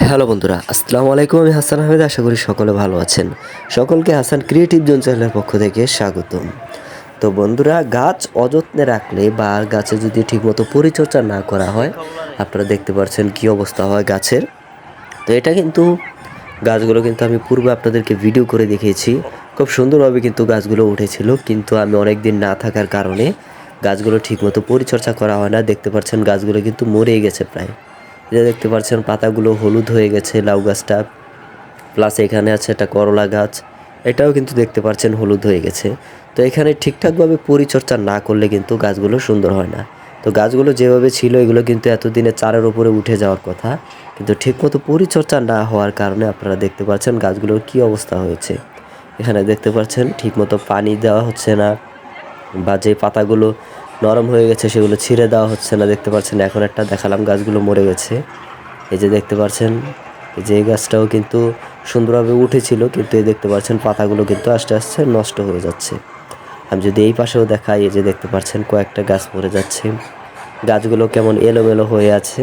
Hello বন্ধুরা, আসসালামু আলাইকুম। আমি হাসান আহমেদ। আশা করি সকলে ভালো আছেন। সকলকে হাসান ক্রিয়েটিভ জোন চ্যানেলের পক্ষ থেকে স্বাগতম। তো বন্ধুরা, গাছ অযত্নে রাখলে বা গাছে যদি ঠিকমতো পরিচর্যা না করা হয়, আপনারা দেখতে পাচ্ছেন কী অবস্থা হয় গাছের। তো এটা কিন্তু গাছগুলো কিন্তু আমি পূর্বে আপনাদেরকে ভিডিও করে দেখিয়েছি। খুব সুন্দরভাবে কিন্তু গাছগুলো উঠেছিল, কিন্তু আমি অনেক দিন না থাকার কারণে গাছগুলো ঠিকমতো পরিচর্যা করা হয় না। দেখতে পাচ্ছেন গাছগুলো কিন্তু মরেই গেছে প্রায়। এই যে দেখতে পাচ্ছেন পাতাগুলো হলুদ হয়ে গেছে লাউ গাছটা, প্লাস এখানে আছে একটা করলা গাছ, এটাও কিন্তু দেখতে পাচ্ছেন হলুদ হয়ে গেছে। তো এখানে ঠিকঠাকভাবে পরিচর্যা না করলে কিন্তু গাছগুলো সুন্দর হয় না। তো গাছগুলো যেভাবে ছিল এগুলো কিন্তু এতদিনে চারের উপরে উঠে যাওয়ার কথা, কিন্তু ঠিকমতো পরিচর্যা না হওয়ার কারণে আপনারা দেখতে পাচ্ছেন গাছগুলোর কী অবস্থা হয়েছে। এখানে দেখতে পাচ্ছেন ঠিকমতো পানি দেওয়া হচ্ছে না, বা যে পাতাগুলো নরম হয়ে গেছে সেগুলো ছিঁড়ে দেওয়া হচ্ছে না। দেখতে পাচ্ছেন এখন একটা দেখালাম গাছগুলো মরে গেছে। এই যে দেখতে পাচ্ছেন, এই যে এই গাছটাও কিন্তু সুন্দরভাবে উঠেছিল, কিন্তু এই দেখতে পাচ্ছেন পাতাগুলো কিন্তু আস্তে আস্তে নষ্ট হয়ে যাচ্ছে। আমি যদি এই পাশেও দেখাই, এই যে দেখতে পাচ্ছেন কয়েকটা গাছ মরে যাচ্ছে, গাছগুলো কেমন এলোমেলো হয়ে আছে।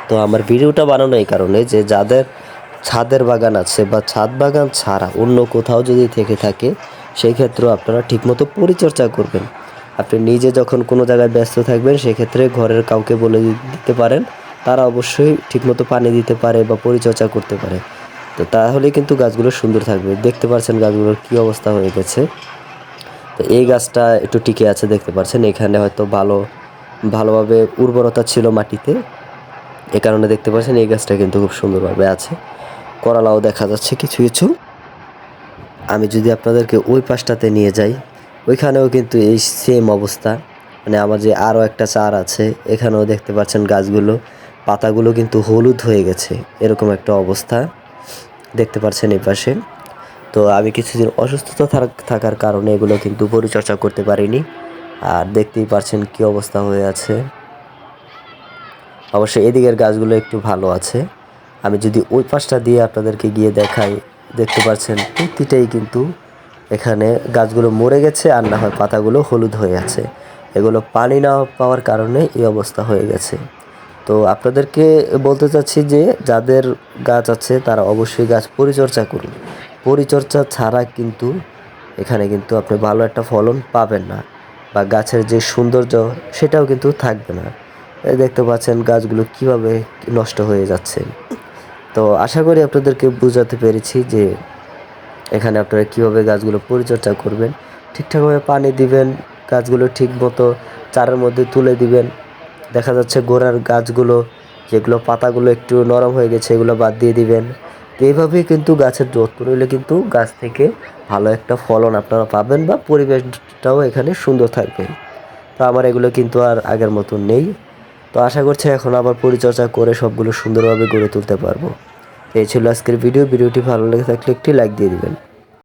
তো আমার ভিডিওটা বানানো এই কারণে যে যাদের ছাদের বাগান আছে বা ছাদ বাগান ছাড়া অন্য কোথাও যদি থেকে থাকে, সেই ক্ষেত্রেও আপনারা ঠিকমতো পরিচর্যা করবেন। আপনি নিজে যখন কোনো জায়গায় ব্যস্ত থাকবেন সেক্ষেত্রে ঘরের কাউকে বলে দিতে পারেন, তারা অবশ্যই ঠিকমতো পানি দিতে পারে বা পরিচর্যা করতে পারে। তো তাহলে কিন্তু গাছগুলো সুন্দর থাকবে। দেখতে পাচ্ছেন গাছগুলোর কী অবস্থা হয়ে গেছে। তো এই গাছটা একটু টিকে আছে, দেখতে পাচ্ছেন এখানে হয়তো ভালোভাবে উর্বরতা ছিল মাটিতে, এ কারণে দেখতে পাচ্ছেন এই গাছটা কিন্তু খুব সুন্দরভাবে আছে। করলাও দেখা যাচ্ছে কিছু কিছু। আমি যদি আপনাদেরকে ওই পাশটাতে নিয়ে যাই, ওইখানেও কিন্তু এই সেম অবস্থা। মানে আমার যে আরও একটা চার আছে, এখানেও দেখতে পাচ্ছেন গাছগুলো পাতাগুলো কিন্তু হলুদ হয়ে গেছে, এরকম একটা অবস্থা দেখতে পাচ্ছেন এই পাশে। তো আমি কিছুদিন অসুস্থতা থাকার কারণে এগুলো কিন্তু পরিচর্যা করতে পারিনি। আর দেখতেই পাচ্ছেন কী অবস্থা হয়ে আছে। অবশ্যই এদিকের গাছগুলো একটু ভালো আছে। আমি যদি ওই পাশটা দিয়ে আপনাদেরকে গিয়ে দেখাই, দেখতে পাচ্ছেন প্রতিটাই কিন্তু এখানে গাছগুলো মরে গেছে, আর না হয় পাতাগুলো হলুদ হয়ে আছে। এগুলো পানি না পাওয়ার কারণে এই অবস্থা হয়ে গেছে। তো আপনাদেরকে বলতে চাচ্ছি যে যাদের গাছ আছে তারা অবশ্যই গাছ পরিচর্যা করুন। পরিচর্যা ছাড়া কিন্তু এখানে কিন্তু আপনি ভালো একটা ফলন পাবেন না, বা গাছের যে সৌন্দর্য সেটাও কিন্তু থাকবে না। এই দেখতে পাচ্ছেন গাছগুলো কিভাবে নষ্ট হয়ে যাচ্ছে। তো আশা করি আপনাদেরকে বোঝাতে পেরেছি যে এখানে আপনারা কীভাবে গাছগুলো পরিচর্যা করবেন। ঠিকঠাকভাবে পানি দিবেন, গাছগুলো ঠিক মতো চারের মধ্যে তুলে দিবেন। দেখা যাচ্ছে গোড়ার গাছগুলো যেগুলো পাতাগুলো একটু নরম হয়ে গেছে এগুলো বাদ দিয়ে দিবেন। তো এইভাবেই কিন্তু গাছের যত্ন নিলে কিন্তু গাছ থেকে ভালো একটা ফলন আপনারা পাবেন, বা পরিবেশটাও এখানে সুন্দর থাকবে। তো আমার এগুলো কিন্তু আর আগের মতন নেই। তো আশা করছি এখন আবার পরিচর্যা করে সবগুলো সুন্দরভাবে গড়ে তুলতে পারবো। এই ছিল আজকের ভিডিওটি ভালো লেগে থাকলে একটি লাইক দিয়ে দিবেন।